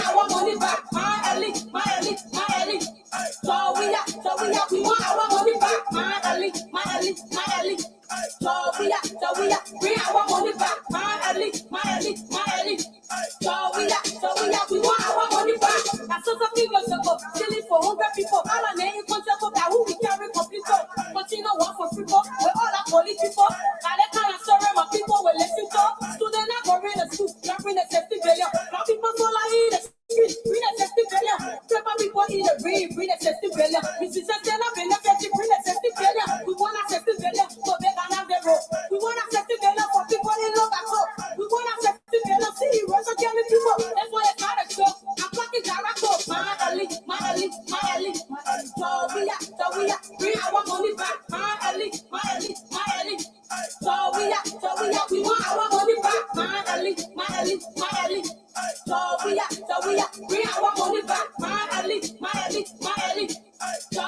our money back. My elite. So we want our money back. My elite. So we bring our money back. My elite. So we want our money back. That's so people so stealing for 100 people. All our name concept of that who we carry complete. Continue work for people. We're all our political. Now they can't sorry my people will listen to. Students not going to school. Not bring a safety failure. Now people fall in the street. Bring a safety failure. Paper people in the ring. Bring a safety failure. Mrs. Sestena benefit. Bring a safety failure. We want a safety failure. So they can have the road. We want a safety failure for people in love at home. We want a safety failure. See heroes are killing people. That's why it's not a show. I'm fucking director. My elite. So we bring our money back. My elite. So we want our money back. My elite. So we bring our money back. My elite. So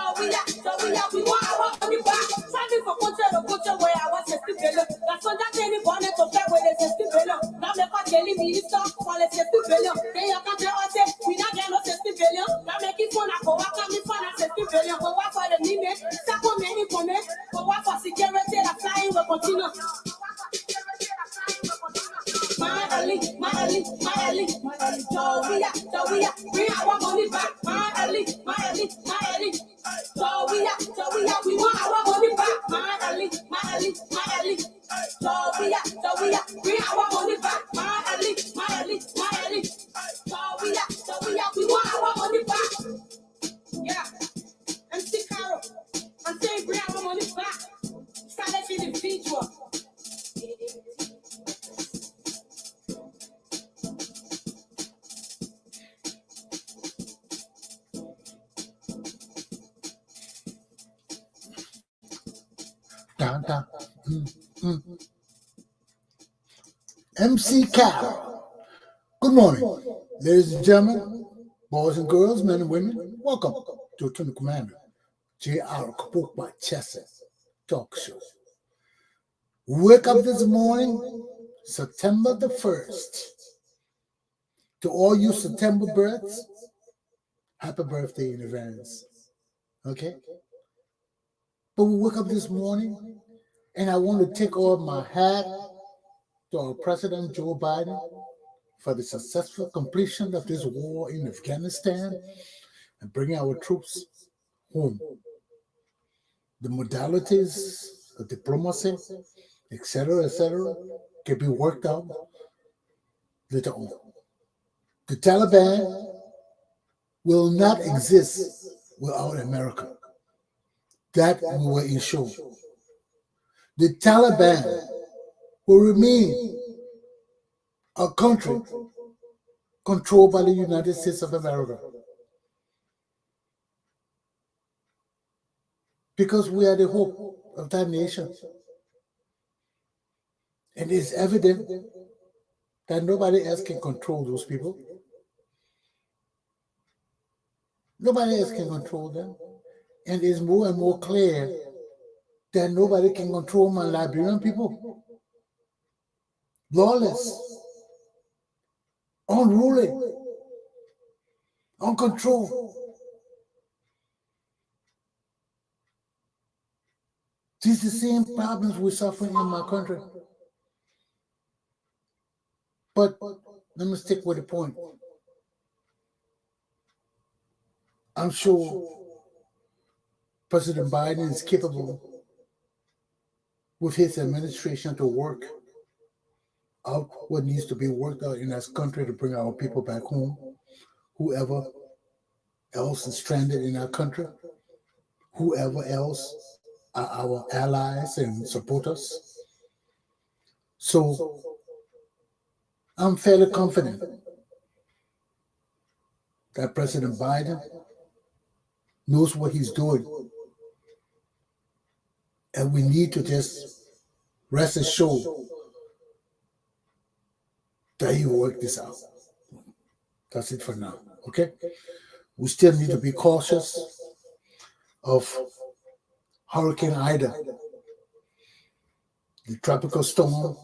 we want our money back. Standing for culture where I was a failure. That's what that any bonnet to play with a failure. Now they can't tell me stop for a failure. Then you can't tell us we not get no failure. Now make it fun. I go out and fun as failure. But what for the limit? Stop on many comments. But what for security? The flying will continue. My elite. So we bring our money back. My elite. So we want our money back. My elite. So we bring our money back. My elite. So we want our money back. Yeah. MC Carol. I'm saying bring our money back. Start that shit in individual. MC Carol. Good morning, ladies and gentlemen, boys and girls, men and women. Welcome to Commander Galpohkpa Chesson Talk Show. Wake up this morning, September the 1st. To all you September births, happy birthday in advance. Okay? But we wake up this morning, and I want to take off my hat to our President Joe Biden for the successful completion of this war in Afghanistan and bringing our troops home. The modalities of diplomacy, etc., can be worked out later on. The Taliban will not exist without America. That we will ensure. The Taliban will remain a country controlled by the United States of America. Because we are the hope of that nation. And it's evident that nobody else can control those people. Nobody else can control them. And it's more and more clear that nobody can control my Liberian people. Lawless, unruly, uncontrolled. These are the same problems we're suffering in my country. But let me stick with the point. I'm sure President Biden is capable with his administration to work out what needs to be worked out in this country to bring our people back home. Whoever else is stranded in our country, whoever else are our allies and supporters. So I'm fairly confident that President Biden knows what he's doing. And we need to just rest assured that he will work this out. That's it for now, okay? We still need to be cautious of Hurricane Ida. The tropical storm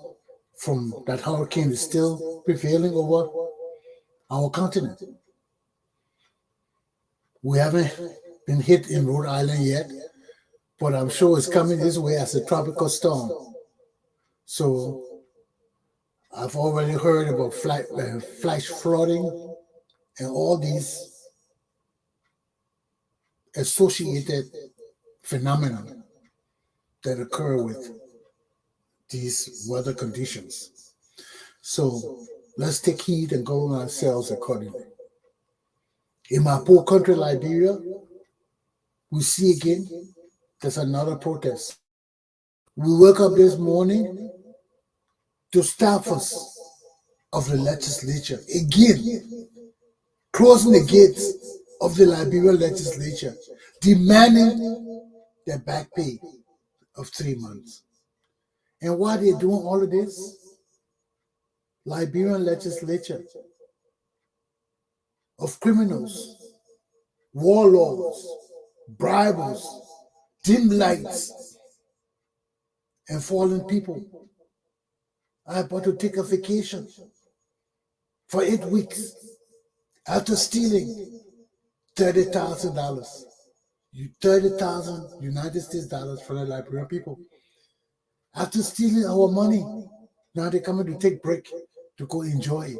from that hurricane is still prevailing over our continent. We haven't been hit in Rhode Island yet, but I'm sure it's coming this way as a tropical storm. So I've already heard about flash flooding and all these associated phenomena that occur with these weather conditions. So let's take heed and govern ourselves accordingly. In my poor country, Liberia, we see again there's another protest. We woke up this morning to staffers of the legislature again, closing the gates of the Liberian legislature, demanding their back pay of 3 months. And why they're doing all of this? Liberian legislature of criminals, warlords, bribers, dim lights, and fallen people are about to take a vacation for 8 weeks after stealing $30,000. 30,000 United States dollars from the Liberian people. After stealing our money, now they're coming to take break to go enjoy it.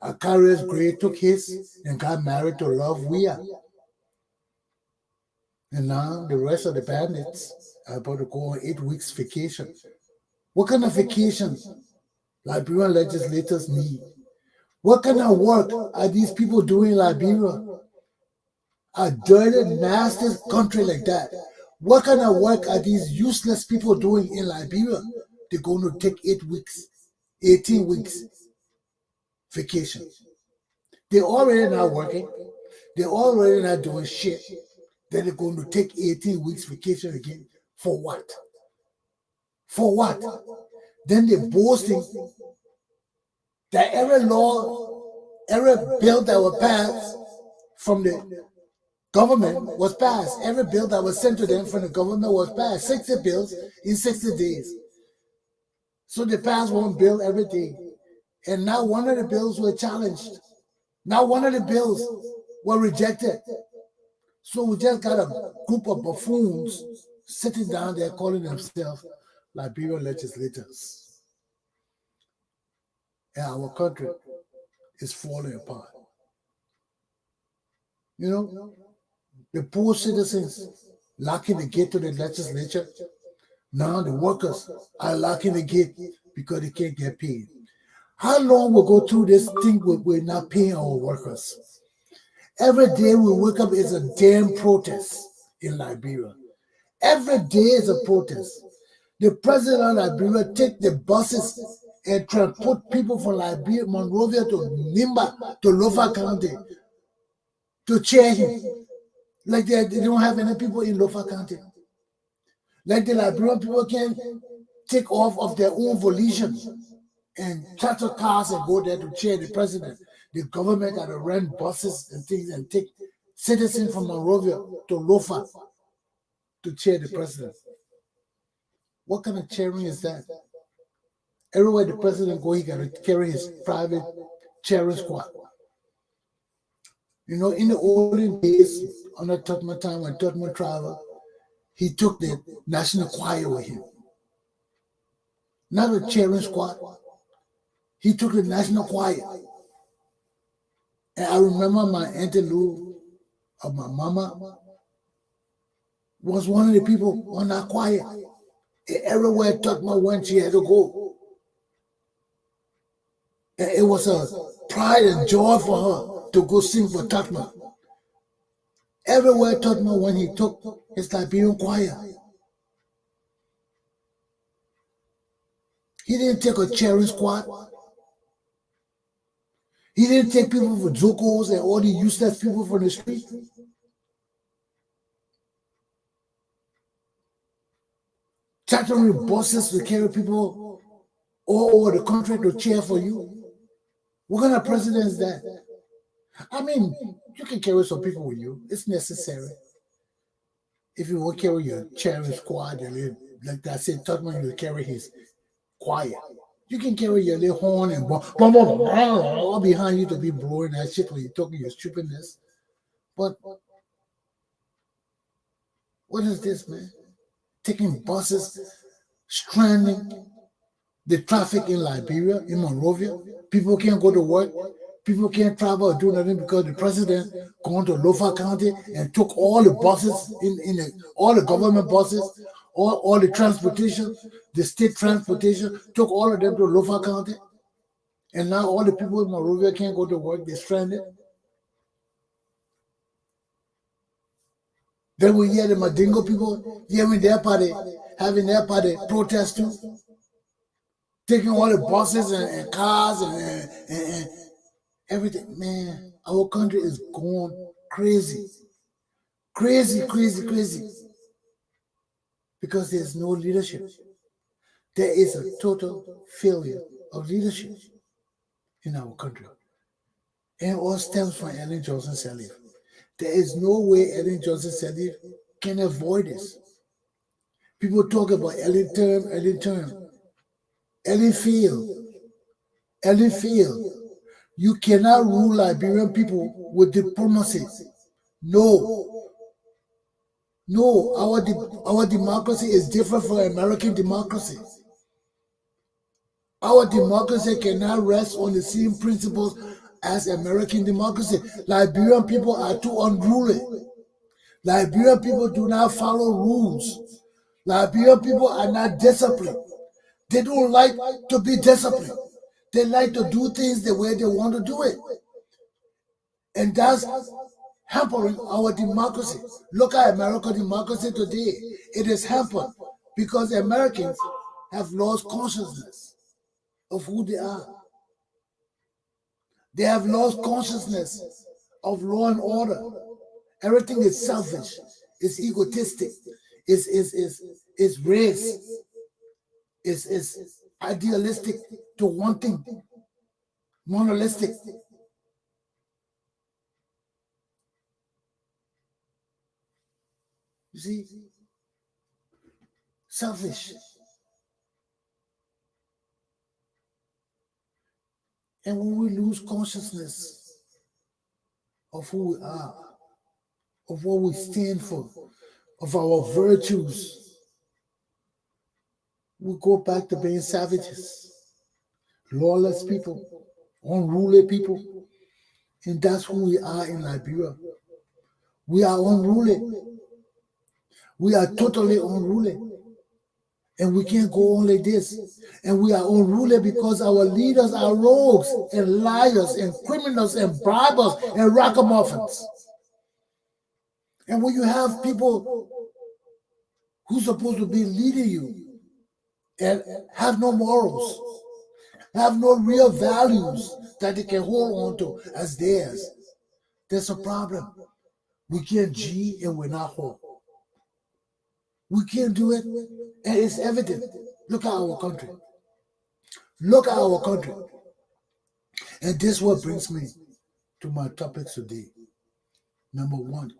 Akarius Gray took his and got married to Love Weir. And now the rest of the bandits are about to go on 8 weeks vacation. What kind of vacation Liberian legislators need? What kind of work are these people doing in Liberia? A dirty, nasty country like that. What kind of work are these useless people doing in Liberia? They're going to take 8 weeks, 18 weeks vacation. They're already not working. They're already not doing shit. Then they're going to take 18 weeks vacation again. For what? For what? Then they're boasting that every law, every bill that was passed from the government was passed. Every bill that was sent to them from the government was passed. 60 bills in 60 days. So they passed one bill every day. And now one of the bills were challenged. Now one of the bills were rejected. So we just got a group of buffoons sitting down there calling themselves Liberian legislators. And our country is falling apart. You know, the poor citizens locking the gate to the legislature. Now the workers are locking the gate because they can't get paid. How long will go through this thing where we're not paying our workers? Every day we wake up is a damn protest in Liberia. Every day is a protest. The president of Liberia take the buses and transport people from Liberia, Monrovia to Nimba, to Lofa County, to cheer him. Like they don't have any people in Lofa County. Like the Liberian people can take off of their own volition and charter cars and go there to cheer the president. The government got to rent buses and things and take citizens from Monrovia to Lofa to cheer the president. What kind of cheering is that? Everywhere the president go, he got to carry his private cheering squad. You know, in the olden days, under Totman time, when Totman traveled, he took the national choir with him. Not a cheering squad. He took the national choir. And I remember my Auntie Lou of my mama was one of the people on that choir. And everywhere Totman went, she had to go. And it was a pride and joy for her to go sing for Totman. Everywhere Totman went, he took his Liberian choir. He didn't take a cheering squad. He didn't take people for jokos and all the useless people from the street. Chartering buses to carry people all over the country to cheer for you. What kind of president is that? I mean, you can carry some people with you. It's necessary. If you want to carry your cheering squad, like I said, Totman, you carry his choir. You can carry your little horn and all behind you to be blowing that shit when you're talking your stupidness. But What is this, man? Taking buses, stranding the traffic in Liberia, in Monrovia. People can't go to work. People can't travel or do nothing because the president gone to Lofa County and took all the buses all the government buses, all the transportation, the state transportation, took all of them to Lofa County. And now all the people in Monrovia can't go to work. They're stranded. Then we hear the Madingo people having their party protest too, taking all the buses and cars and everything. Man, our country is going crazy. Crazy, crazy, crazy. Because there's no leadership. There is a total failure of leadership in our country. And it all stems from Ellen Johnson Sirleaf. There is no way Ellen Johnson Sirleaf can avoid this. People talk about Ellen term. Ellen failed. You cannot rule Liberian people with diplomacy. No, our democracy is different from American democracy. Our democracy cannot rest on the same principles as American democracy. Liberian people are too unruly. Liberian people do not follow rules. Liberian people are not disciplined. They don't like to be disciplined. They like to do things the way they want to do it. And that's hampering our democracy. Look at American democracy today. It is hampered because Americans have lost consciousness of who they are. They have lost consciousness of law and order. Everything is selfish, it's egotistic, it's race, it's idealistic to one thing, monolithic. You see, selfish. And when we lose consciousness of who we are, of what we stand for, of our virtues, we go back to being savages, lawless people, unruly people. And that's who we are in Liberia. We are unruly. We are totally unruly. And we can't go on like this. And we are unruly because our leaders are rogues and liars and criminals and bribers and ragamuffins. And when you have people who's supposed to be leading you and have no morals, have no real values that they can hold on to as theirs, there's a problem. We can't G and we're not whole. We can't do it, and it's evident. Look at our country. Look at our country. And this is what brings me to my topic today. Number one,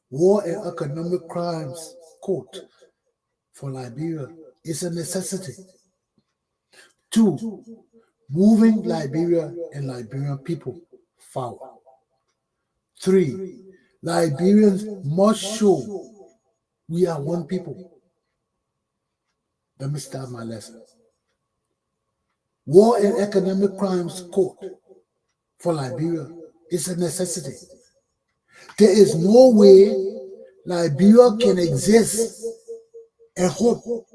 war and economic crimes court for Liberia is a necessity. Two, moving Liberia and Liberian people forward. Three, Liberians must show we are one people. Let me start my lesson. War and economic crimes court for Liberia is a necessity. There is no way Liberia can exist and hope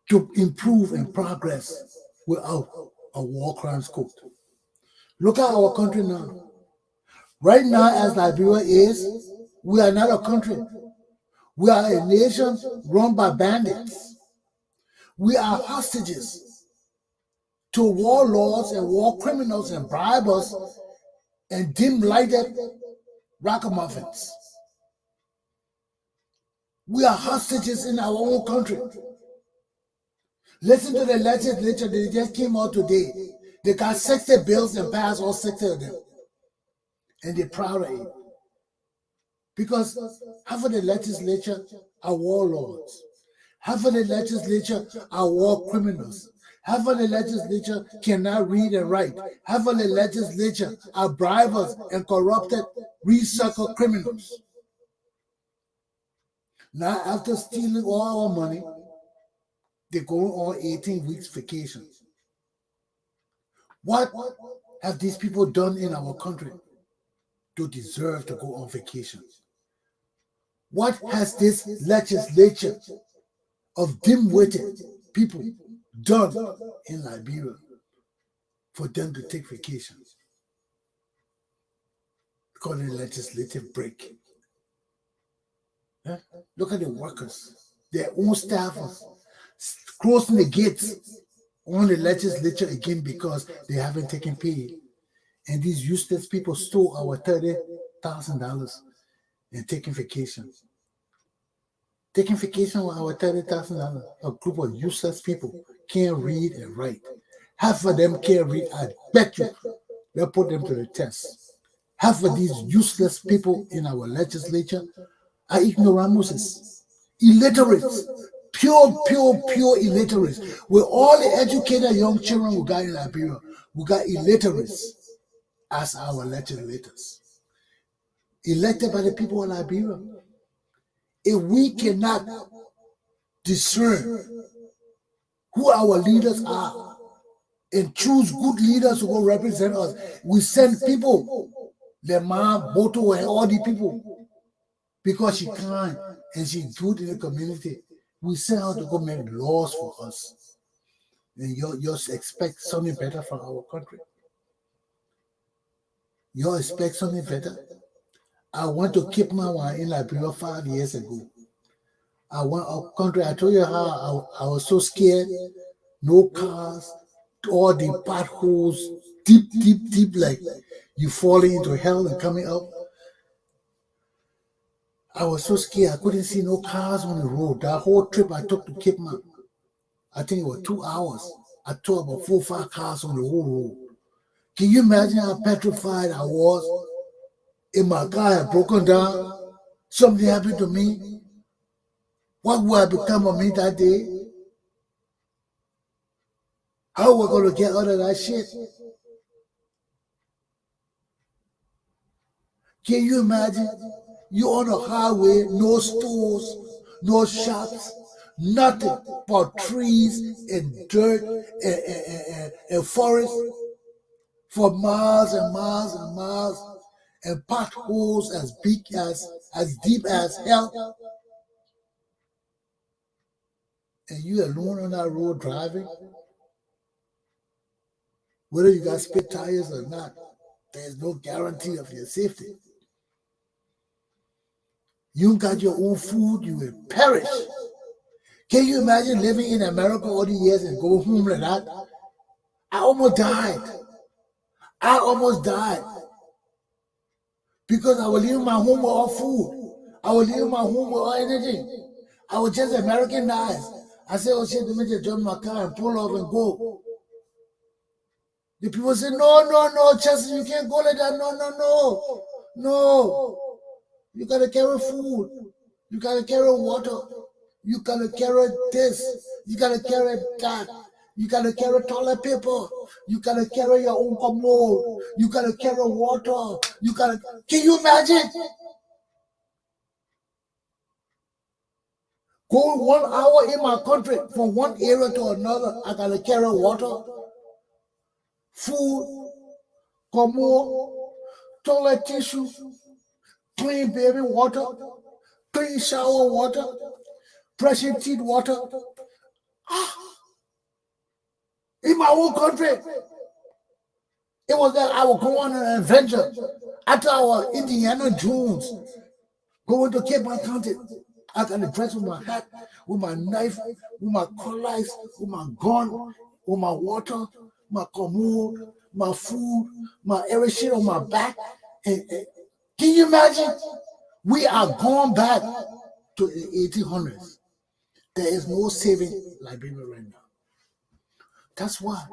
to improve and progress without a war crimes court. Look at our country now. Right now, as Liberia is, we are not a country. We are a nation run by bandits. We are hostages to warlords and war criminals and bribers and dim-lighted ragamuffins. We are hostages in our own country. Listen to the legislature, they just came out today. They got 60 bills and passed all 60 of them. And they're proud of it. Because half of the legislature are warlords. Half of the legislature are war criminals. Half of the legislature cannot read and write. Half of the legislature are bribers and corrupted recycle criminals. Now, after stealing all our money, they go on 18 weeks vacation. What have these people done in our country to deserve to go on vacation? What has this legislature of dim-witted people done in Liberia for them to take vacations? Because of the legislative break. Huh? Look at the workers, their own staffers, closing the gates on the legislature again because they haven't taken pay. And these useless people stole our $30,000 and taking vacation. Taking vacation with our $30,000. A group of useless people can't read and write. Half of them can't read. I bet you they'll put them to the test. Half of these useless people in our legislature are ignoramuses, illiterates, pure illiterates. With all the educated young children we got in Liberia, we got illiterates as our legislators, elected by the people of Liberia. If we cannot discern who our leaders are and choose good leaders who will represent us, we send people, the mom, Boto, and all the people, because she kind and she's good in the community. We send her to go make laws for us. And you expect something better from our country. You expect something better? I went to Cape Town in Liberia 5 years ago. I went up country. I told you how I was so scared. No cars, all the potholes, deep, like you falling into hell and coming up. I was so scared. I couldn't see no cars on the road. That whole trip I took to Cape Town, I think it was 2 hours. I took about 4 or 5 cars on the whole road. Can you imagine how petrified I was? If my car had broken down, something happened to me, what would have become of me that day? How we going to get out of that shit? Can you imagine? You're on a highway, no stores, no shops, nothing but trees and dirt and forest for miles and miles and miles, and potholes as deep as hell. And you alone on that road driving, whether you got spit tires or not, there's no guarantee of your safety. You got your own food, you will perish. Can you imagine living in America all the years and go home like that? I almost died. Because I was leaving my home with all food. I was leaving my home with all anything. I was just Americanized. I said, oh shit, let me just jump in my car and pull off and go. The people say, no, Chesson, you can't go like that. No. You gotta carry food. You gotta carry water. You gotta carry this. You gotta carry that. You gotta carry toilet paper. You gotta carry your own commode. You gotta carry water. Can you imagine? Going 1 hour in my country from one area to another, I gotta carry water, food, commode, toilet tissue, clean baby water, clean shower water, brushing teeth water. In my own country, it was that I was going on an adventure after our Indiana Jones, going to Cape Town County. I got to dress with my hat, with my knife, with my cutlass, with my gun, with my water, my commode, my food, my every shit on my back. And can you imagine? We are going back to the 1800s. There is no saving Liberia right now. That's why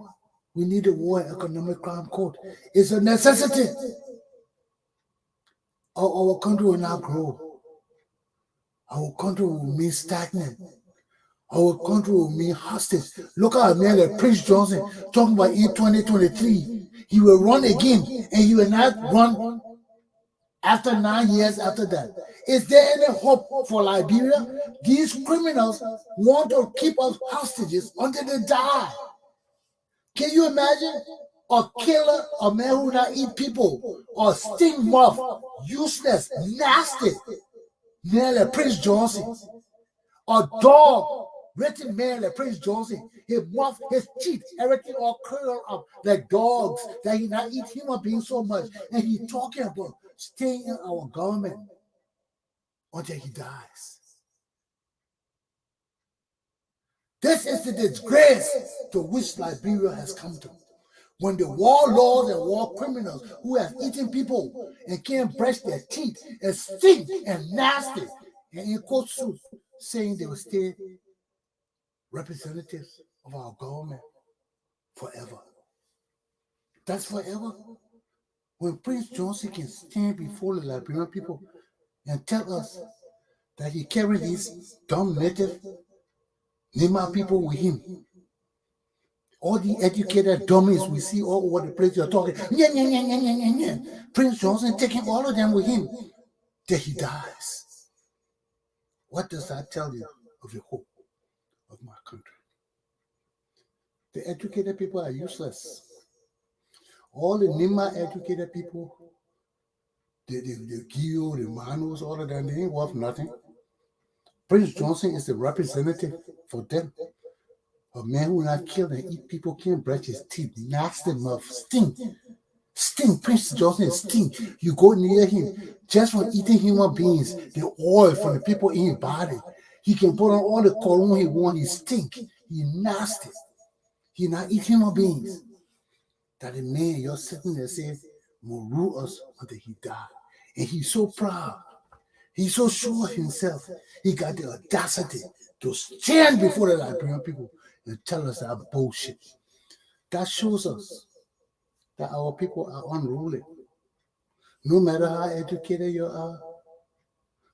we need a war and economic crime code. It's a necessity. Our country will not grow. Our country will remain stagnant. Our country will remain hostage. Look at a man like Prince Johnson talking about in 2023. He will run again, and he will not run After 9 years after that, is there any hope for Liberia? These criminals want to keep us hostages until they die. Can you imagine? A killer, a man who not eat people, or sting moth, useless, nasty, man like Prince Johnson, a dog, written man like Prince Johnson, his mouth, his teeth, everything all curled up like dogs, that he not eat human beings so much, and he talking about staying in our government until he dies. This is the disgrace to which Liberia has come to. When the warlords and war criminals who have eaten people and can't brush their teeth and stink and nasty and in court suits saying they will stay representatives of our government forever. That's forever. When Prince Johnson can stand before the Liberian people and tell us that he carried these dumb native Nima people with him. All the educated dummies we see all over the place, you're talking, Prince Johnson taking all of them with him till he dies. What does that tell you of the hope of my country? The educated people are useless. All the Nima educated people, the Gio, the Manus, all of them, they ain't worth nothing. Prince Johnson is the representative for them. A man who not kill and eat people, can't brush his teeth, nasty mouth, stink. Prince Johnson stink. You go near him just from eating human beings, the oil from the people in his body. He can put on all the cologne he want. He stink. He nasty. He not eat human beings. That the man you're sitting there saying will rule us until he die. And he's so proud. He's so sure of himself. He got the audacity to stand before the Liberian people and tell us that bullshit. That shows us that our people are unruly. No matter how educated you are,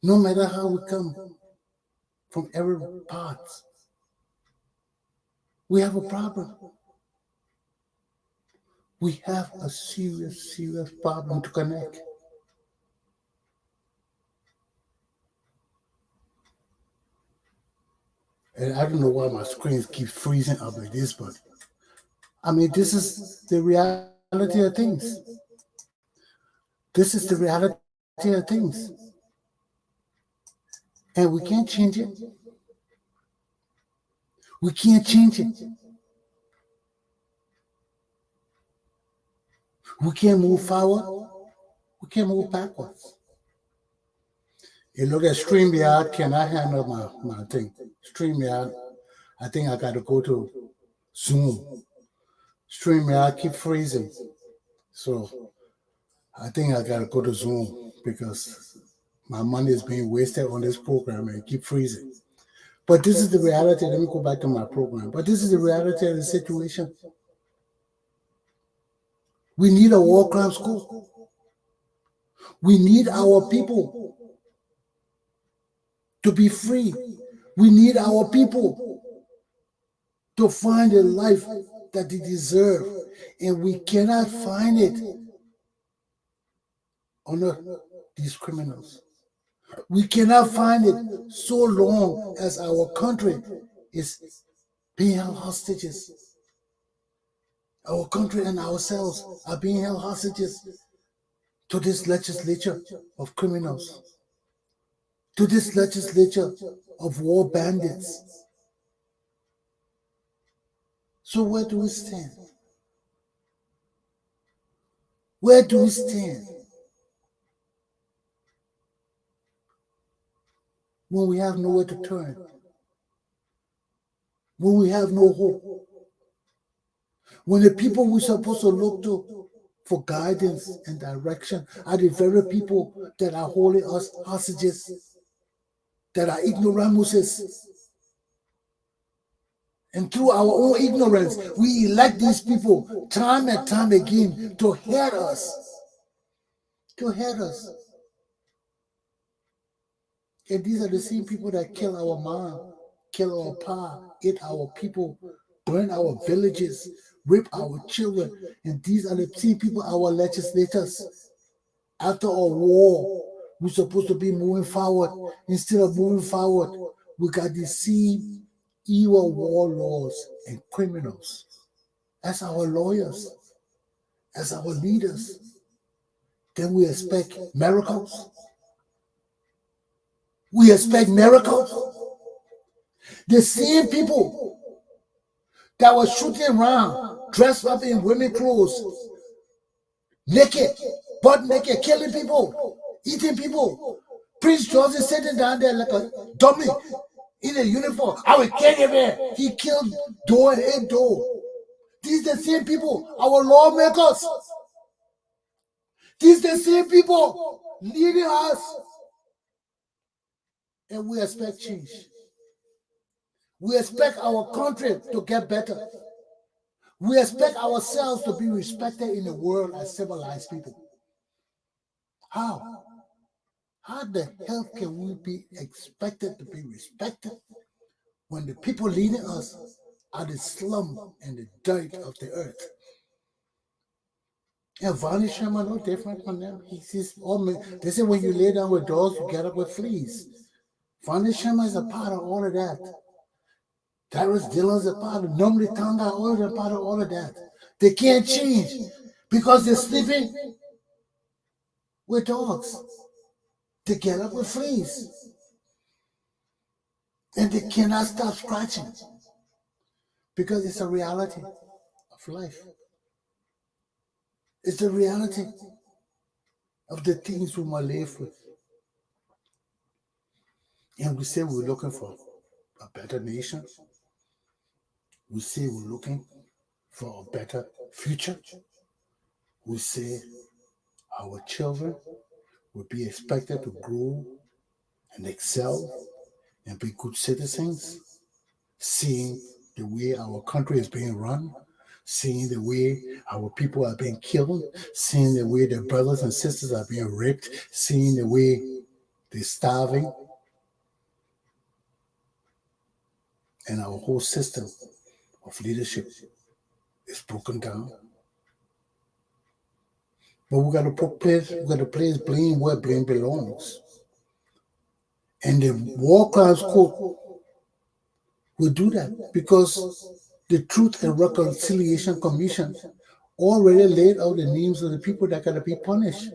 no matter how we come from every part, we have a problem. We have a serious, serious problem to connect. And I don't know why my screens keep freezing up like this, but I mean, this is the reality of things. This is the reality of things. And we can't change it. We can't change it. We can't move forward. We can't move backwards. You look at StreamYard, can I handle my thing? StreamYard, I think I got to go to Zoom. StreamYard keep freezing. So I think I got to go to Zoom because my money is being wasted on this program and keep freezing. But this is the reality. Let me go back to my program. But this is the reality of the situation. We need a war crime school. We need our people to be free. We need our people to find a life that they deserve. And we cannot find it under these criminals. We cannot find it so long as our country is being held hostages. Our country and ourselves are being held hostages to this legislature of criminals, to this legislature of war bandits. So where do we stand? Where do we stand when we have nowhere to turn? When we have no hope? When the people we're supposed to look to for guidance and direction are the very people that are holding us hostages, that are ignoramuses. And through our own ignorance, we elect these people time and time again to head us. To head us. And these are the same people that kill our mom, kill our pa, eat our people, burn our villages, rape our children. And these are the same people, our legislators. After a war, we're supposed to be moving forward. Instead of moving forward, we got these same evil warlords and criminals as our lawyers, as our leaders. Then we expect miracles. We expect miracles. The same people that were shooting around, dressed up in women clothes, naked, butt naked, killing people, eating people. Prince George is sitting down there like a dummy in a uniform. I will kill you, man. He killed Doe and ate Doe. These are the same people, our lawmakers. These are the same people leading us. And we expect change. We expect our country to get better. We expect ourselves to be respected in the world as civilized people. How? How the hell can we be expected to be respected when the people leading us are the slum and the dirt of the earth? And Vonnie Sherman no different from them. He sees all men. They say when you lay down with dogs, you get up with fleas. Vonnie Sherman is a part of all of that. Darius Dillon's a part of Normally Tonga, all of them part of all of that. They can't change because they're sleeping with dogs. They get up with fleas. And they cannot stop scratching because it's a reality of life. It's the reality of the things we must live with. And we say we're looking for a better nation. We say we're looking for a better future. We say our children will be expected to grow and excel and be good citizens, seeing the way our country is being run, seeing the way our people are being killed, seeing the way their brothers and sisters are being raped, seeing the way they're starving, and our whole system of leadership is broken down. But we got to place blame where blame belongs. And the War Crimes Court will do that because the Truth and Reconciliation Commission already laid out the names of the people that got to be punished.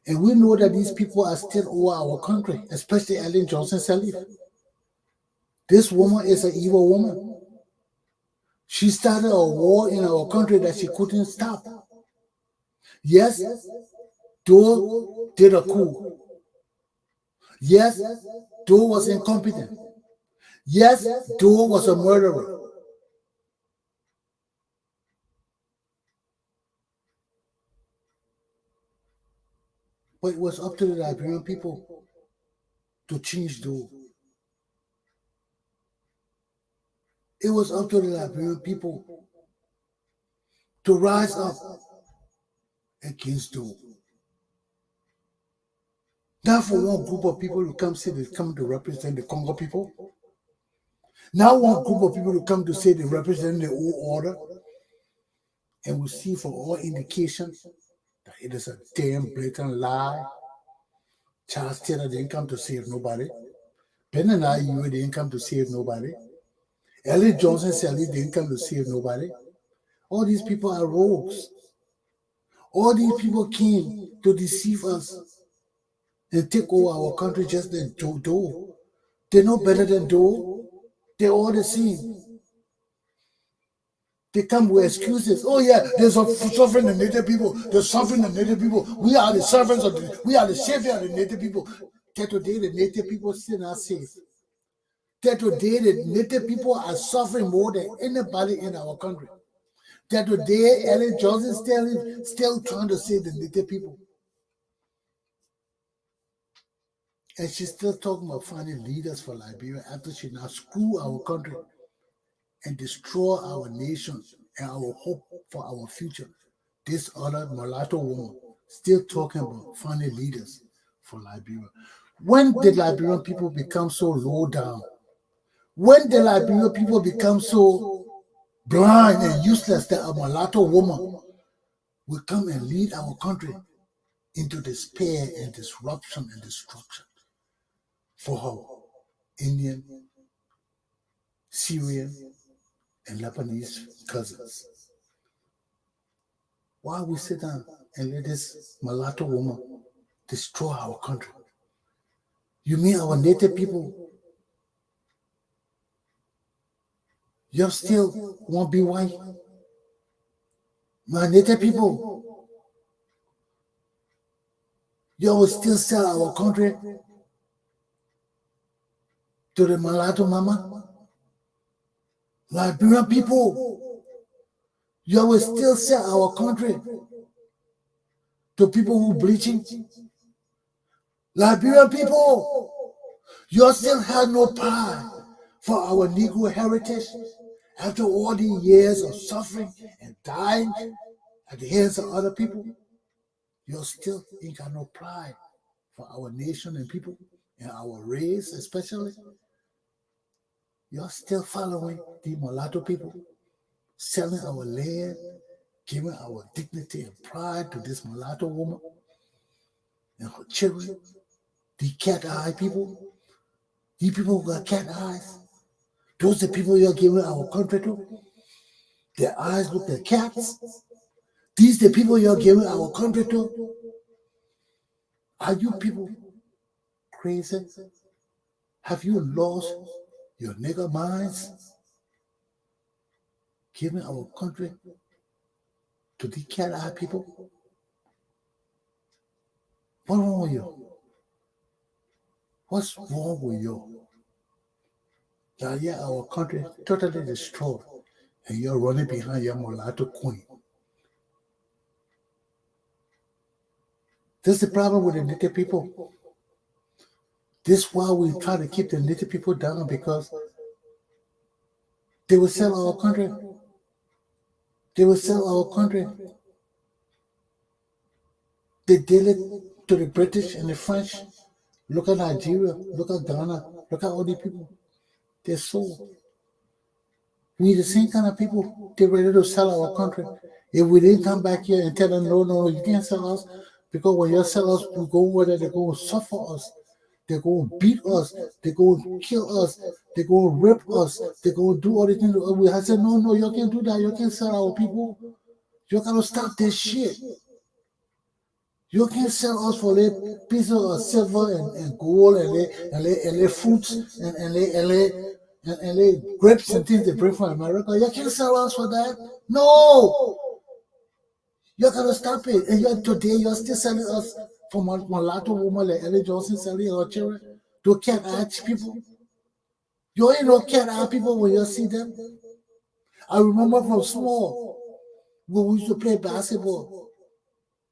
And we know that these people are still over our country, especially Ellen Johnson Sirleaf. This woman is an evil woman. She started a war in our country that she couldn't stop. Yes, Doe did a coup. Yes, Doe was incompetent. Yes, Doe was a murderer. But it was up to the Liberian people to change Doe. It was up to the Liberian people to rise up against Doe. Not for one group of people to come say they come to represent the Congo people. Not one group of people to come to say they represent the old order. And we see for all indications that it is a damn blatant lie. Charles Taylor didn't come to save nobody. Ben and I, you didn't come to save nobody. Ellen Johnson Sirleaf didn't come to save nobody. All these people are rogues. All these people came to deceive us and take over our country just than Doe. They're no better than Doe. They're all the same. They come with excuses. Oh yeah, there's suffering the native people. There's suffering the native people. We are the servants of we are the savior of the native people. That today the native people still not safe. That today the native people are suffering more than anybody in our country. That today Ellen Johnson still trying to save the native people. And she's still talking about finding leaders for Liberia after she now screw our country and destroy our nation and our hope for our future. This other mulatto woman still talking about finding leaders for Liberia. When did Liberian people become so low down? When did Liberian people become so blind and useless that a mulatto woman will come and lead our country into despair and disruption and destruction for her Indian, Syrian, and Lebanese cousins. Why we sit down and let this mulatto woman destroy our country? You mean our native people, you still won't be white? My native people, you will still sell our country to the mulatto mama? Liberian people, you will still sell our country to people who bleaching? Liberian people, you still have no pride for our Negro heritage after all these years of suffering and dying at the hands of other people? You still ain't got no pride for our nation and people and our race especially? You're still following the mulatto people, selling our land, giving our dignity and pride to this mulatto woman and her children, the cat-eye people, the people who got cat eyes. Those are the people you're giving our country to. Their eyes look like cats. These are the people you're giving our country to. Are you people crazy? Have you lost your nigger minds? Giving our country to the cat-eye people? What's wrong with you? What's wrong with you? That yeah, our country totally destroyed, and you're running behind your mulatto queen. This is the problem with the native people. This is why we try to keep the native people down, because they will sell our country. They will sell our country. They did it to the British and the French. Look at Nigeria. Look at Ghana. Look at all these people. They're sold. We the same kind of people. They're ready to sell our country. If we didn't come back here and tell them, no, you can't sell us, because when you sell us, we go over there, they're going to suffer us. They're going to beat us. They're going to kill us. They're going to rip us. They're going to do all the things. We have said, no, you can't do that. You can't sell our people. You got to stop this shit. You can't sell us for a piece of silver and gold and their fruits and their grapes and things they bring from America. You can't sell us for that. No! You gotta stop it. And today you're still selling us for mulatto woman like Ellie Johnson selling her children to cat-eye people. You ain't no cat-eye people when you see them. I remember from small when we used to play basketball.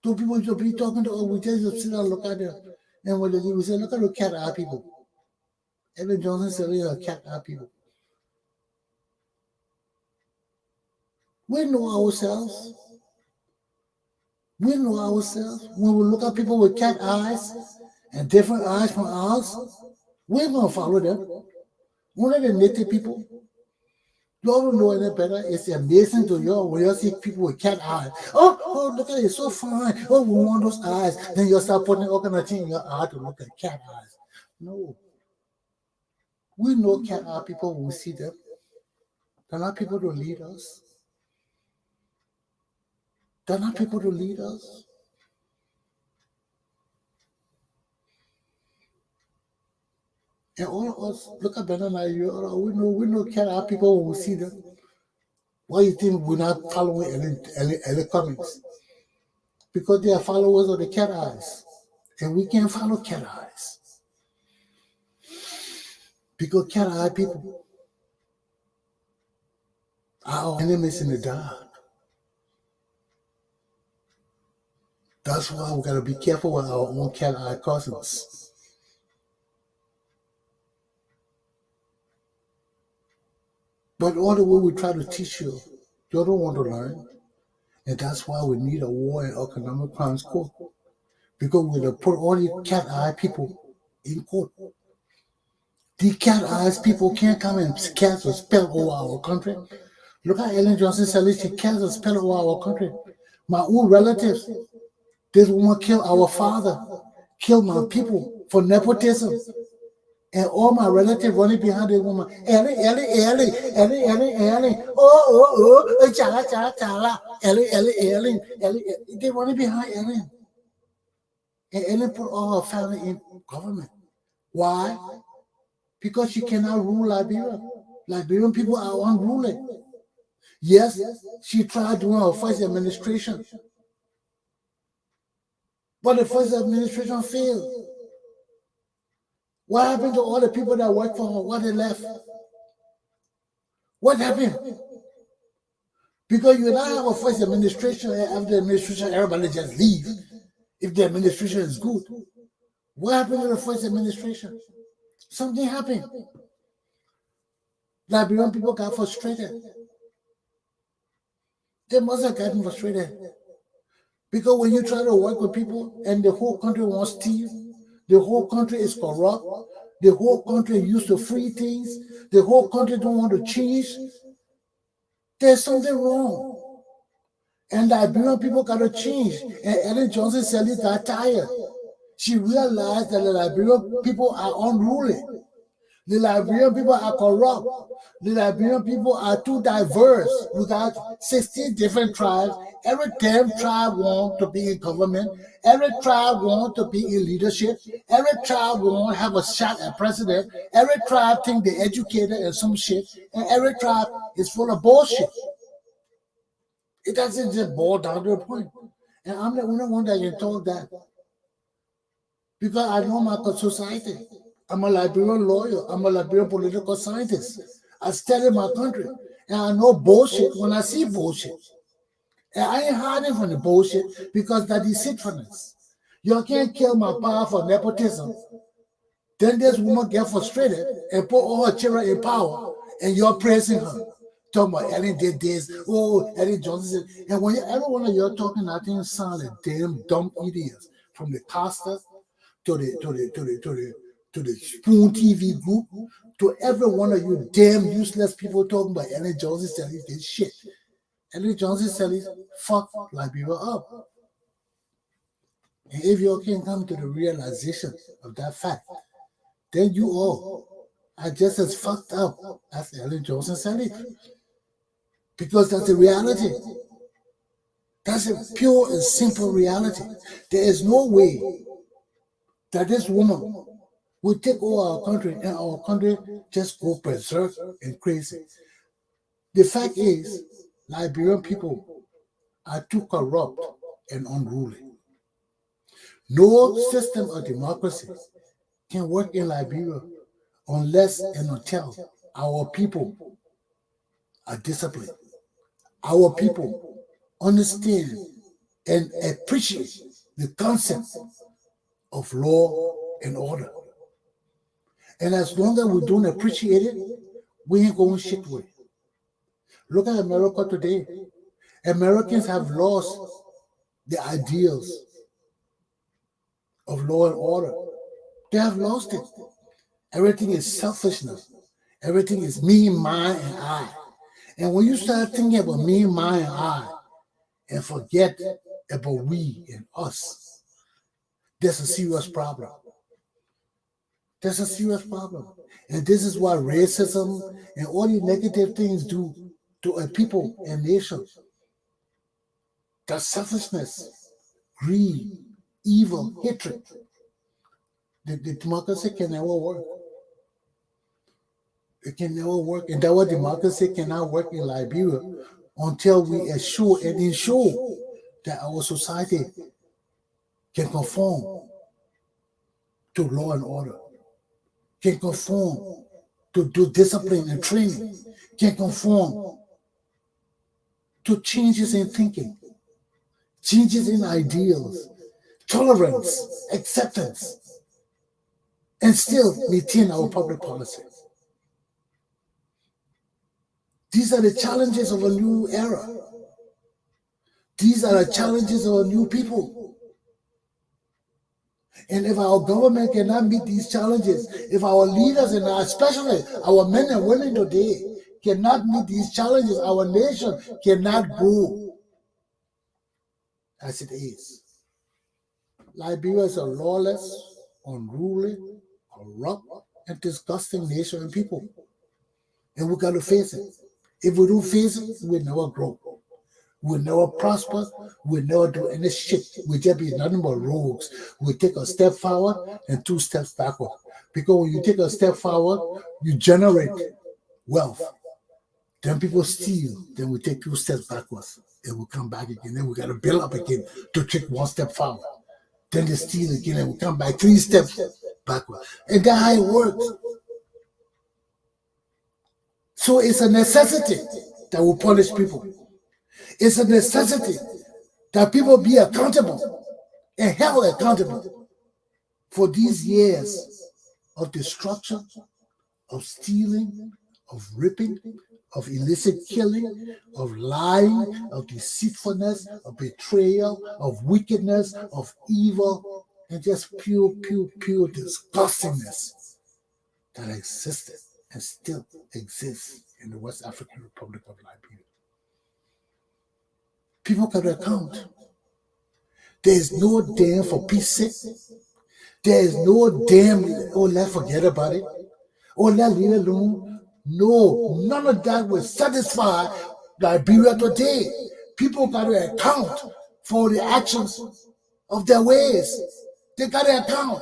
Two people used to be talking to us, we just used to sit and look at them. And when they do, we say, look at the cat-eye people. Ellie Johnson selling her cat-eye people. We know ourselves. We know ourselves. When we look at people with cat eyes and different eyes from ours, we're going to follow them. One of the native people, you all don't know any better. It's amazing to you when you see people with cat eyes. Oh, look at it, it's so fine. Oh, we want those eyes. Then you start putting all kind of things in your eye to look at cat eyes. No. We know cat eye people when we see them. They're not people to lead us. They're not people to lead us. And all of us, look at better like you. We know cat-eye people when we see them. Why do you think we're not following Ellie Cummings? Because they are followers of the cat eyes. And we can't follow cat eyes. Because cat-eye people are our enemies in the dark. That's why we gotta be careful with our own cat-eye cousins. But all the way we try to teach you, you don't want to learn. And that's why we need a war and economic crimes court. Because we're gonna put all these cat-eye people in court. These cat-eyes people can't come and cast a spell over our country. Look at Ellen Johnson said she cast a spell over our country. My own relatives, This woman killed our father, killed my people for nepotism. And all my relatives running behind this woman. Ellie. Oh, chala. Ellie. They running behind Ellen. And Ellen put all her family in government. Why? Because she cannot rule Liberia. Liberian people are unruly. Yes, she tried doing her first administration. But the first administration failed. What happened to all the people that worked for her? What they left? What happened? Because you not have a first administration, and after the administration, everybody just leave. If the administration is good. What happened to the first administration? Something happened. Liberian people got frustrated. They must have gotten frustrated. Because when you try to work with people and the whole country wants to steal, the whole country is corrupt, the whole country used to free things, the whole country don't want to change, there's something wrong. And Liberian people got to change. And Ellen Johnson Sirleaf got tired. She realized that the Liberian people are unruly. The Liberian people are corrupt. The Liberian people are too diverse. We got 16 different tribes. Every damn tribe wants to be in government. Every tribe wants to be in leadership. Every tribe wants to have a shot at president. Every tribe think they're educated and some shit. And every tribe is full of bullshit. It doesn't just boil down to a point. And I'm the only one that can talk that. Because I know my society. I'm a Liberian lawyer. I'm a Liberian political scientist. I study my country. And I know bullshit when I see bullshit. And I ain't hiding from the bullshit because that is deceitfulness. You can't kill my power for nepotism. Then this woman get frustrated and put all her children in power and you're praising her. Talking about Ellen did this, oh, Ellen Johnson. And when every one of you are talking, I think sound like damn dumb idiots. From the Costa to the Spoon TV group, to every one of you damn useless people talking about Ellen Johnson Sirleaf this shit. Ellen Johnson Sirleaf fuck Liberia up. And if you can come to the realization of that fact, then you all are just as fucked up as Ellen Johnson Sirleaf. Because that's the reality. That's a pure and simple reality. There is no way that this woman will take over our country and our country just go berserk and crazy. The fact is, Liberian people are too corrupt and unruly. No system of democracy can work in Liberia unless and until our people are disciplined. Our people understand and appreciate the concept of law and order. And as long as we don't appreciate it, we ain't going shit way. Look at America today. Americans have lost the ideals of law and order. They have lost it. Everything is selfishness. Everything is me, mine, and I. And when you start thinking about me, mine, and I, and forget about we and us, there's a serious problem. There's a serious problem. And this is what racism and all these negative things do to a people and nation. That selfishness, greed, evil, hatred. The democracy can never work. It can never work. And that what democracy cannot work in Liberia until we assure and ensure that our society can conform to law and order, can conform to discipline and training, can conform to changes in thinking, changes in ideals, tolerance, acceptance, and still maintain our public policy. These are the challenges of a new era. These are the challenges of a new people. And if our government cannot meet these challenges, if our leaders and especially our men and women today cannot meet these challenges, our nation cannot grow as it is. Liberia is a lawless, unruly, corrupt, and disgusting nation and people. And we got to face it. If we don't face it, we'll never grow. We'll never prosper. We'll never do any shit. We'll just be nothing but rogues. We'll take a step forward and 2 steps backward. Because when you take a step forward, you generate wealth. Then people steal. Then we take 2 steps backwards. And we come back again. Then we got to build up again to take 1 step forward. Then they steal again and we come back 3 steps backward. And that's how it works. So it's a necessity that we punish people. It's a necessity that people be accountable and held accountable for these years of destruction, of stealing, of ripping, of illicit killing, of lying, of deceitfulness, of betrayal, of wickedness, of evil, and just pure disgustingness that existed and still exists in the West African Republic of Liberia. People can account. There is no damn for peace sake. There is no damn, oh, let's forget about it. Oh, let's leave it alone. No, none of that will satisfy Liberia today. People got to account for the actions of their ways. They got to account.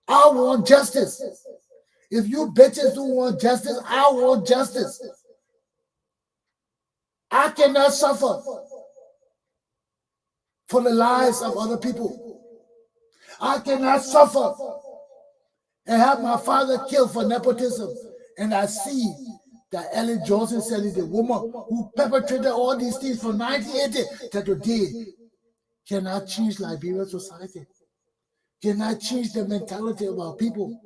I want justice. If you bitches don't want justice, I want justice. I cannot suffer for the lives of other people. I cannot suffer and have my father killed for nepotism. And I see that Ellen Johnson said it, the woman who perpetrated all these things from 1980 to today cannot change Liberian society, cannot change the mentality of our people,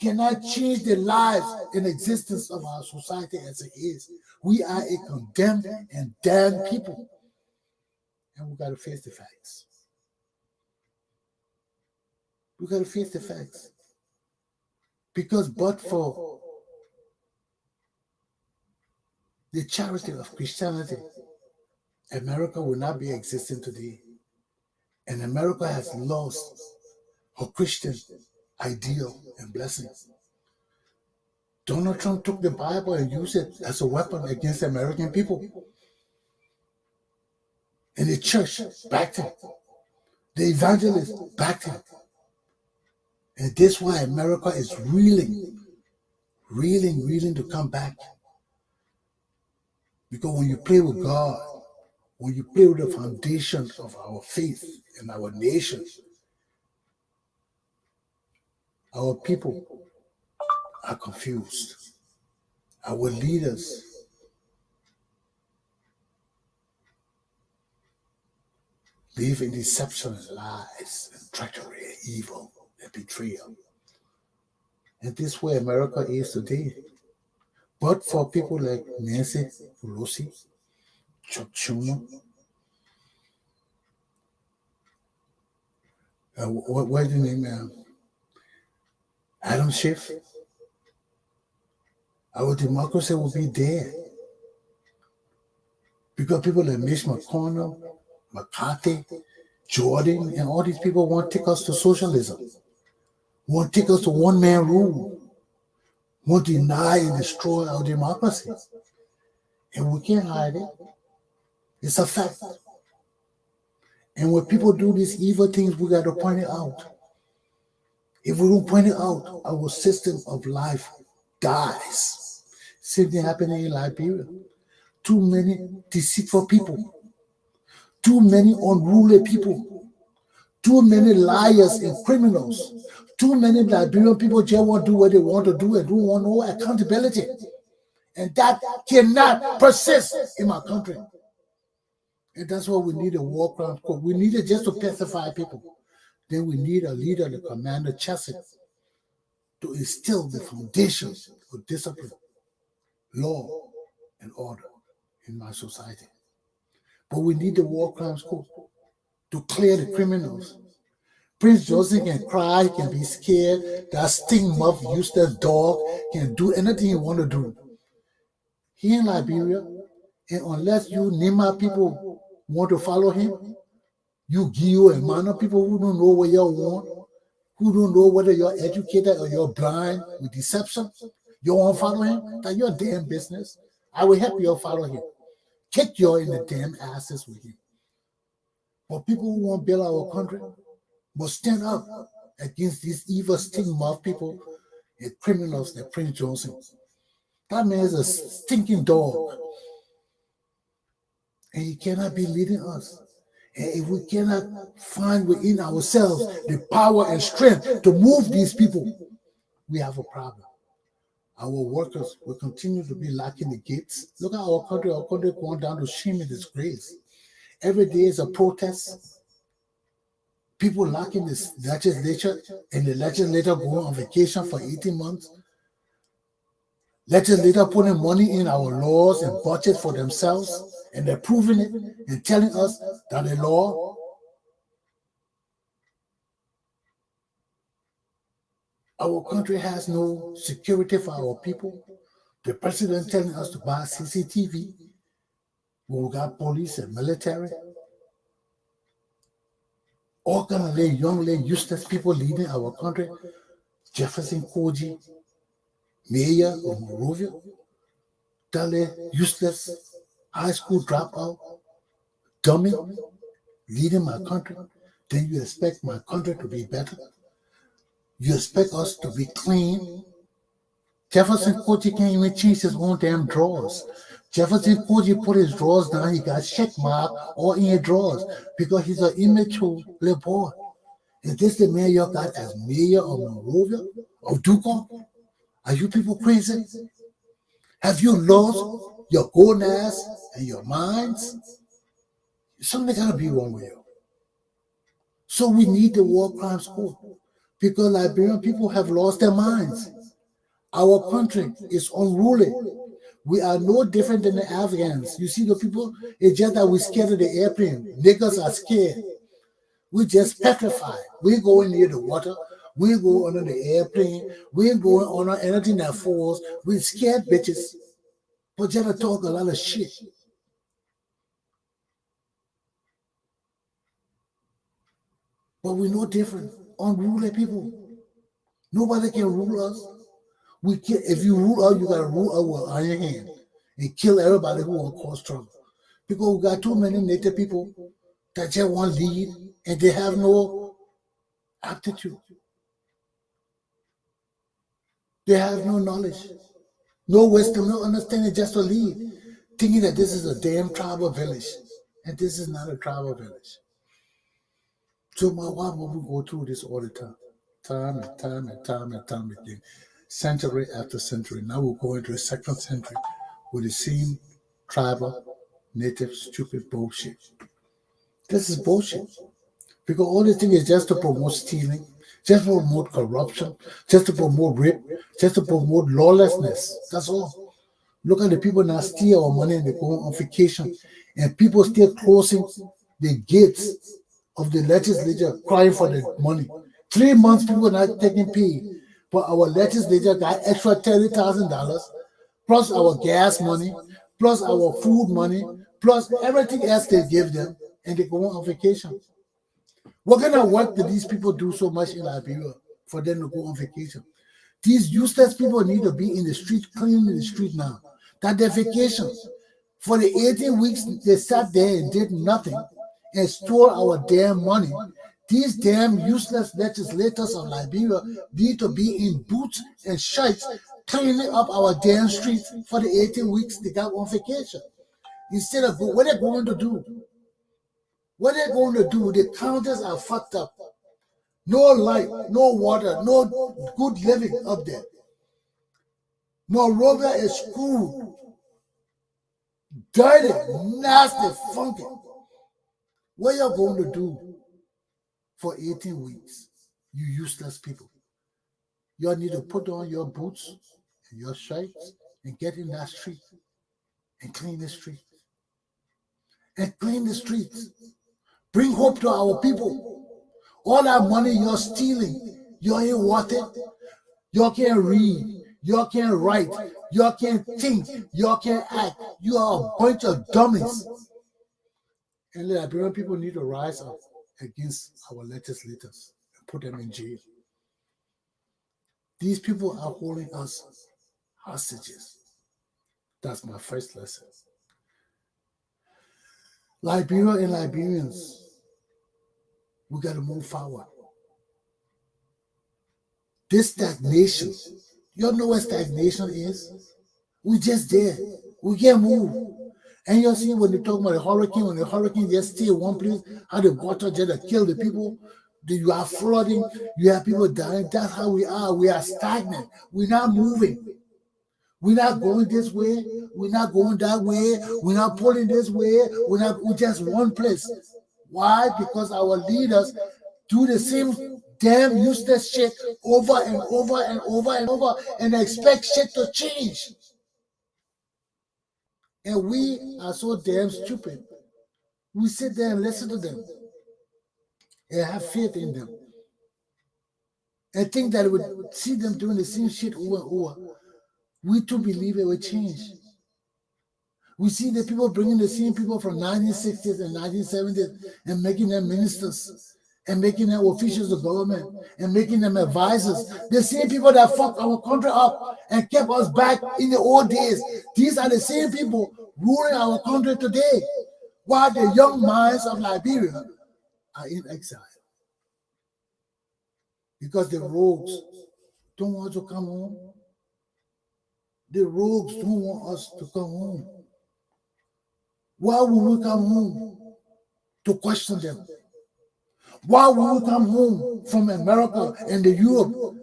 cannot change the lives and existence of our society as it is. We are a condemned and damned people. And we got to face the facts. We got to face the facts. Because but for the charity of Christianity, America will not be existing today. And America has lost her Christian ideal and blessings. Donald Trump took the Bible and used it as a weapon against the American people. And the church backed him. The evangelists backed him. And that's why America is reeling to come back. Because when you play with God, when you play with the foundation of our faith and our nation, our people are confused. Our leaders live in deception and lies and treachery and evil and betrayal. And this is where America is today. But for people like Nancy Pelosi, Chuck Schumer, what's the name? Adam Schiff, our democracy will be there. Because people like Mitch McConnell, McCarthy, Jordan, and all these people want to take us to socialism, want to take us to one-man rule, want to deny and destroy our democracy. And we can't hide it. It's a fact. And when people do these evil things, we got to point it out. If we don't point it out, our system of life dies. Same thing happening in Liberia. Too many deceitful people. Too many unruly people. Too many liars and criminals. Too many Liberian people just want to do what they want to do and don't want no accountability. And that cannot persist in my country. And that's why we need a war crime court. We need it just to pacify people. Then we need a leader, the Commander Chesson, to instill the foundation of discipline, law, and order in my society. But we need the war crimes court to clear the criminals. Prince Joseph can cry, can be scared. That sting-muff, useless dog can do anything he want to do. Here in Liberia, and unless you Nima people want to follow him, You Gio and Mana people who don't know what you want, who don't know whether you're educated or you're blind with deception. You won't follow him? That's your damn business. I will help you follow him. Kick you in the damn asses with him. But people who want to build our country must stand up against these evil stigma people and criminals like Prince Johnson. That man is a stinking dog. And he cannot be leading us. And if we cannot find within ourselves the power and strength to move these people, we have a problem. Our workers will continue to be lacking the gates. Look at our country going down to shame and disgrace. Every day is a protest. People lacking this legislature, and the legislature going on vacation for 18 months. Legislator putting money in our laws and budget for themselves, and they're proving it and telling us that the law, our country has no security for our people. The president telling us to buy CCTV. We got police and military. All kind of young, useless people leading our country. Jefferson Koji, mayor of Monrovia, that useless high school dropout, dummy, leading my country. Then you expect my country to be better? You expect us to be clean? Jefferson Koji can't even change his own damn drawers. Jefferson Koji put his drawers down, he got check mark all in his drawers because he's an immature little boy. Is this the man you got as mayor of Monrovia, of Duco? Are you people crazy? Have you lost your gonads and your minds? Something gotta be wrong with you. So we need the war crimes court because Liberian people have lost their minds. Our country is unruly. We are no different than the Afghans. You see the people, it's just that we're scared of the airplane. Niggas are scared. We just petrified. We go near the water. We go under the airplane. We go under anything that falls. We scared bitches. But just talk a lot of shit. But we're no different. Unruly people. Nobody can rule us. We can, if you rule us, you gotta rule us with iron hand and kill everybody who will cause trouble. Because we got too many native people that just want to lead and they have no aptitude. They have no knowledge, no wisdom, no understanding, just to lead, thinking that this is a damn tribal village. And this is not a tribal village. So why would we go through this all the time? Time and time again. Century after century. Now we're going to the second century with the same tribal, native, stupid bullshit. This is bullshit. Because all this thing is just to promote stealing, just to promote corruption, just to promote rape, just to promote lawlessness. That's all. Look at the people now steal our money and they go on vacation. And people still closing the gates of the legislature crying for the money. 3 months people not taking pay. But our legislature got extra $30,000 plus our gas money, plus our food money, plus everything else they give them, and they go on vacation. What kind of work do these people do so much in Liberia for them to go on vacation? These useless people need to be in the street, cleaning the street now. That their vacation. For the 18 weeks they sat there and did nothing and stole our damn money. These damn useless legislators of Liberia need to be in boots and shirts cleaning up our damn streets for the 18 weeks they got on vacation. Instead of what they're going to do. What they're going to do, the counties are fucked up. No light, no water, no good living up there. Monrovia is screwed. Dirty, nasty, funky. What are you going to do for 18 weeks, you useless people? You need to put on your boots and your shirts and get in that street and clean the street. And clean the streets. Bring hope to our people. All that money you're stealing, you ain't worth it. You can't read. You can't write. You can't think. You can't act. You are a bunch of dummies. And the Liberian people need to rise up against our legislators and put them in jail. These people are holding us hostages. That's my first lesson. Liberia and Liberians, we got to move forward. This stagnation, you all know what stagnation is? We just there. We can't move. And you see when they talk about the hurricane just stay in one place, how the water just kill the people. You are flooding, you have people dying. That's how we are. We are stagnant. We're not moving. We're not going this way. We're not going that way. We're not pulling this way. We're just one place. Why? Because our leaders do the same damn useless shit over and over and over and over and expect shit to change. And we are so damn stupid. We sit there and listen to them and have faith in them and think that we would see them doing the same shit over and over. We too believe it will change. We see the people bringing the same people from 1960s and 1970s and making them ministers and making them officials of government and making them advisors. The same people that fucked our country up and kept us back in the old days. These are the same people ruling our country today, while the young minds of Liberia are in exile. Because the rogues don't want to come home. The rogues don't want us to come home. Why would we come home? To question them. Why would we come home from America and the Europe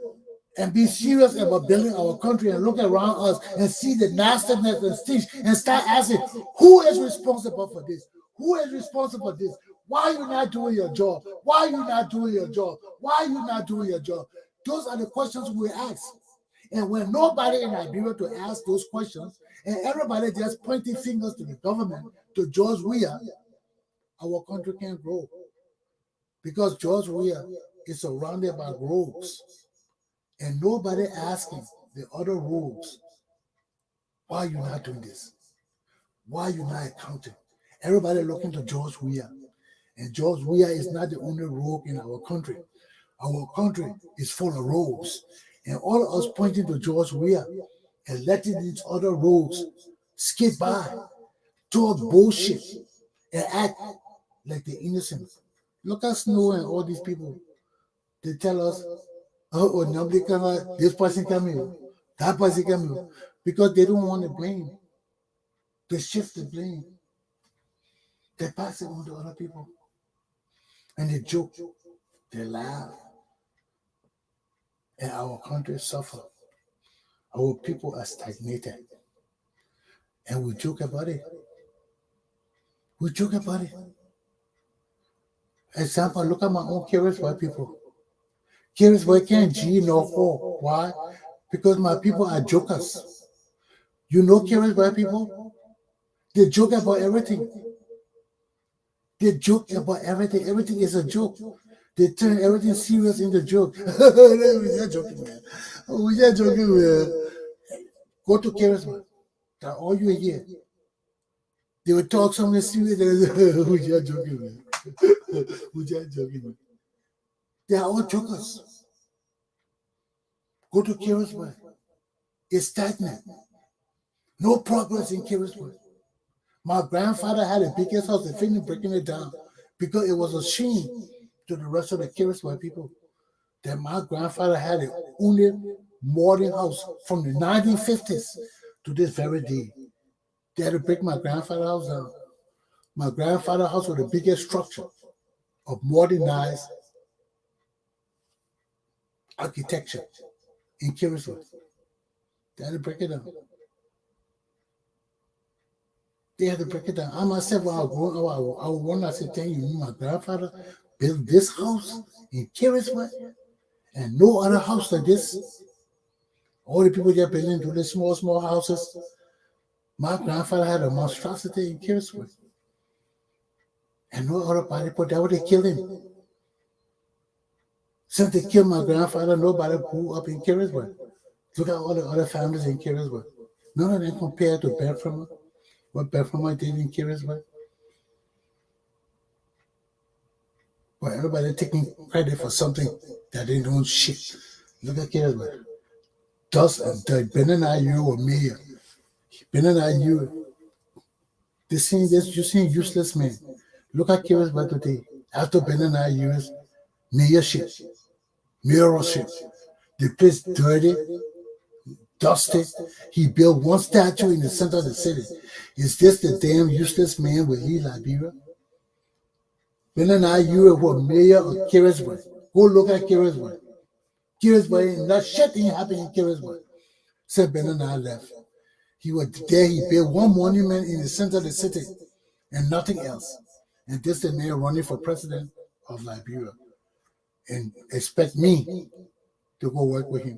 and be serious about building our country and look around us and see the nastiness and stench and start asking, who is responsible for this? Who is responsible for this? Why are you not doing your job? Why are you not doing your job? Why are you not doing your job? Those are the questions we ask. And when nobody in Liberia to ask those questions, and everybody just pointing fingers to the government, to George Weah, our country can't grow. Because George Weah is surrounded by rogues. And nobody asking the other rogues, why are you not doing this? Why are you not accounting? Everybody looking to George Weah. And George Weah is not the only rogue in our country. Our country is full of rogues. And all of us pointing to George Weah and letting these other rogues skip by, talk bullshit, and act like they're innocent. Look at Snow and all these people. They tell us, oh, nobody come out, this person come here, that person come here, because they don't want to blame. They shift the blame. They pass it on to other people. And they joke, they laugh. And our country suffer. Our people are stagnated. And we joke about it. We joke about it. Example, look at my own curious white people. Curious white can't G nor ho. Why? Because my people are jokers. You know curious white people? They joke about everything. They joke about everything. Everything is a joke. They turn everything serious into joke. We're just joking, man. We're just joking, man. Go to charisma. That's all you hear. They would talk something serious. We're just joking, man. We're just joking, man. They are all jokers. Go to charisma. It's stagnant. No progress in charisma. My grandfather had the biggest house. They finished breaking it down because it was a shame to the rest of the charisma people that my grandfather had the only modern house from the 1950s to this very day. They had to break my grandfather's house down. My grandfather's house was the biggest structure of modernized architecture in Kirisworth. They had to break it down. They had to break it down. I myself, when I was growing up, I would wonder, I said, thank you, my grandfather built this house in Kirisworth and no other house like this. All the people just building into the small houses. My grandfather had a monstrosity in Kirisworth. And no other body put that would they kill him. Since they killed my grandfather, nobody grew up in Kirisworth. Look at all the other families in Kirisworth. None of them compared to Bethlehem. What Bethlehem did in Kirisworth. But everybody taking credit for something that they don't shit. Look at Caribbean. Dust and dirt. Benin you or mayor. Benin you. You seen useless men. Look at Caribbean today. After Benin years, mayorship, mayorship. The place dirty, dusty. He built one statue in the center of the city. Is this the damn useless man with Liberia? Benin you were mayor of Caribbean. Go look at Caribbean. Caribbean, that shit ain't happening in Caribbean. Said Benin left. He was there, he built one monument in the center of the city and nothing else. And this the man running for president of Liberia. And expect me to go work with him.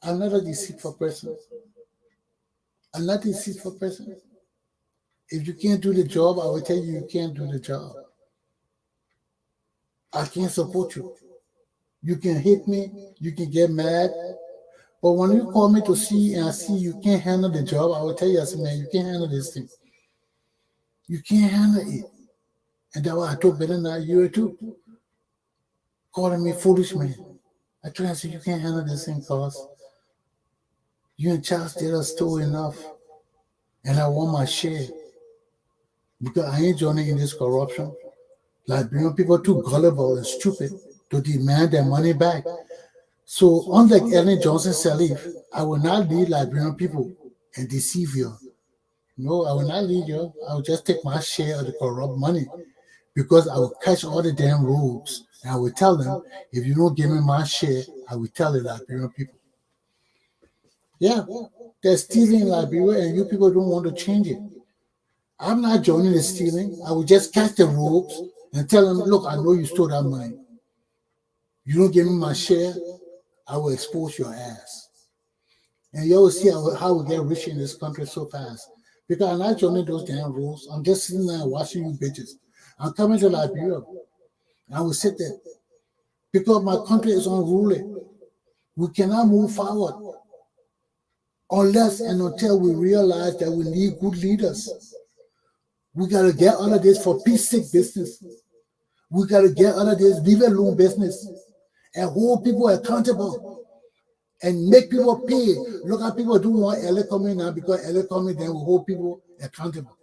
I'm not a deceitful person. I'm not a deceitful person. If you can't do the job, I will tell you can't do the job. I can't support you. You can hit me, you can get mad. But when you call me to see and I see you can't handle the job, I will tell you, I said, man, you can't handle this thing. You can't handle it. And that's why I told Better than you too. Calling me foolish man. I told him, I said, you can't handle this thing, cause you and Charles did a store enough. And I want my share. Because I ain't joining in this corruption. Liberian people are too gullible and stupid to demand their money back. So unlike Ellen Johnson Sirleaf, I will not lead Liberian people and deceive you. No, I will not lead you. I will just take my share of the corrupt money because I will catch all the damn rogues and I will tell them, if you don't give me my share, I will tell the Liberian people. Yeah, they're stealing in Liberia and you people don't want to change it. I'm not joining the stealing. I will just catch the rogues and tell them, look, I know you stole that money. You don't give me my share, I will expose your ass. And you will see how we get rich in this country so fast. Because I'm not joining those damn rules. I'm just sitting there watching you bitches. I'm coming to Liberia. I will sit there. Because my country is unruly. We cannot move forward unless and until we realize that we need good leaders. We got to get out of this for peace sake business. We got to get out of this leave alone business and hold people accountable and make people pay. Look at people don't want LA coming now because LA coming then will hold people accountable.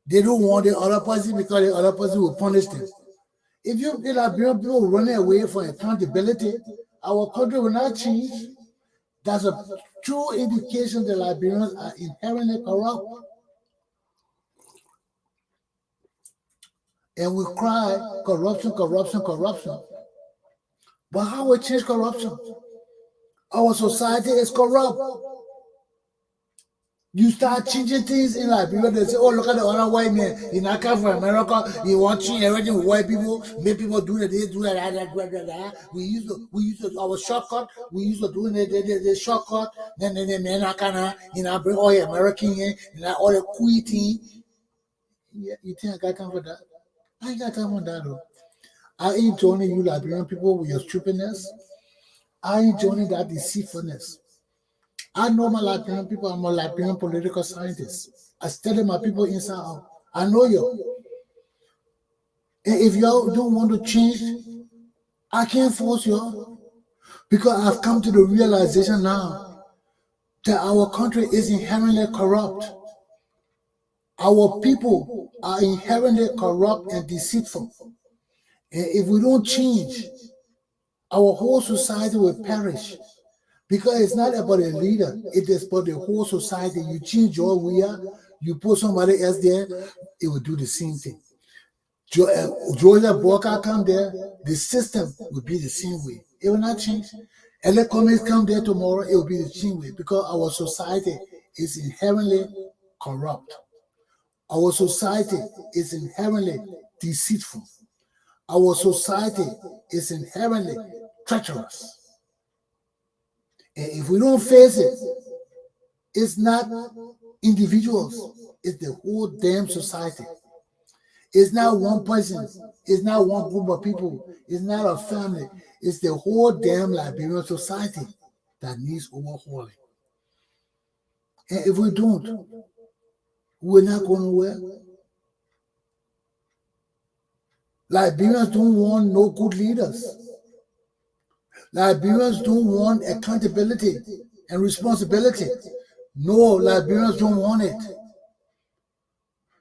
They don't want the other person because the other person will punish them. If you get Liberian people running away from accountability, our country will not change. That's a true indication that Liberians are inherently corrupt. And we cry corruption, corruption, corruption. But how we change corruption? Our society is corrupt. You start changing things in Liberia, they say, oh, look at the other white man. He not come from America. He wants to change everything with white people, make people do that, do that. We use our shortcut. We used to do the shortcut. Then the men are kind of, bring all the American in, all the quitting. Yeah, you think I got time for that? I ain't got time for that, though. I ain't joining you Liberian people with your stupidness. I ain't joining that deceitfulness. I know my Liberian people. I'm a Liberian political scientist. I study my people inside out. I know you. And if y'all don't want to change, I can't force you. Because I've come to the realization now that our country is inherently corrupt. Our people are inherently corrupt and deceitful. And if we don't change, our whole society will perish. Because it's not about a leader, it is about the whole society. You change your way, you put somebody else there, it will do the same thing. Georgia Walker come there, the system will be the same way. It will not change. Electronics come there tomorrow, it will be the same way because our society is inherently corrupt. Our society is inherently deceitful. Our society is inherently treacherous. And if we don't face it, it's not individuals, it's the whole damn society. It's not one person, it's not one group of people, it's not a family, it's the whole damn Liberian society that needs overhauling. And if we don't, we're not going nowhere. Liberians don't want no good leaders. Liberians don't want accountability and responsibility. No, Liberians don't want it.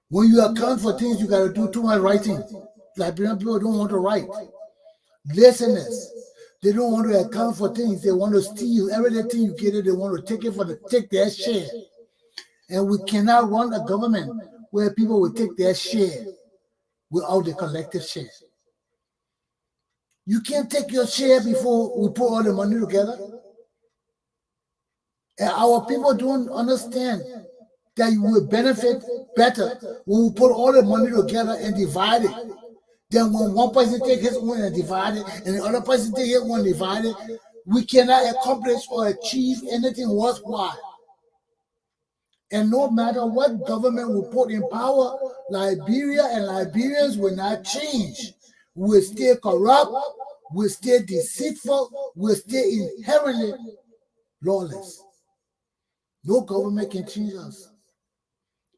When you account for things, you got to do too much writing. Liberian people don't want to write. Laziness. They don't want to account for things. They want to steal. Everything you get it, they want to take their share. And we cannot run a government where people will take their share without the collective share. You can't take your share before we put all the money together. And our people don't understand that you will benefit better when we put all the money together and divide it. Then when one person takes his own and divide it, and the other person takes his own and divide it, we cannot accomplish or achieve anything worthwhile. And no matter what government we put in power, Liberia and Liberians will not change. We'll stay corrupt, we'll stay deceitful, we'll stay inherently lawless. No government can change us.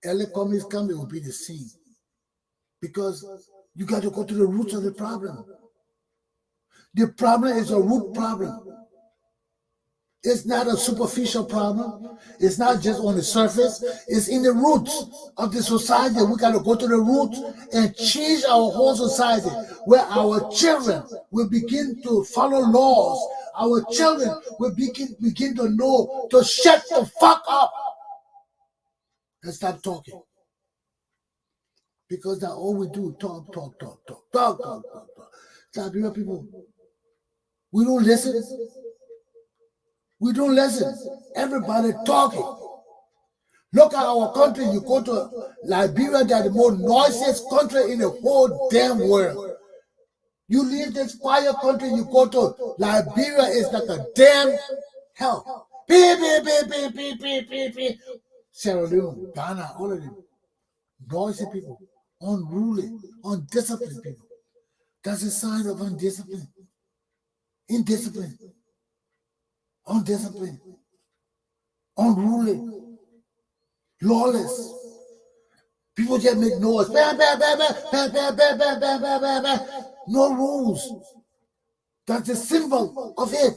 Early communists come, it will be the same. Because you got to go to the roots of the problem. The problem is a root problem. It's not a superficial problem. It's not just on the surface. It's in the roots of the society. We got to go to the roots and change our whole society, where our children will begin to follow laws. Our children will begin to know to shut the fuck up and stop talking. Because that's all we do, talk. Liberian people, we don't listen. We don't listen. Everybody talking. Look at our country. You go to Liberia, that's the most noisiest country in the whole damn world. You leave this quiet country, you go to Liberia, it's like a damn hell. Beep. Sierra Leone, Ghana, all of them. Noisy people, unruly, undisciplined people. That's a sign of undiscipline. Indiscipline. Undisciplined. Unruly. Lawless. People just make noise. No rules. That's the symbol of it.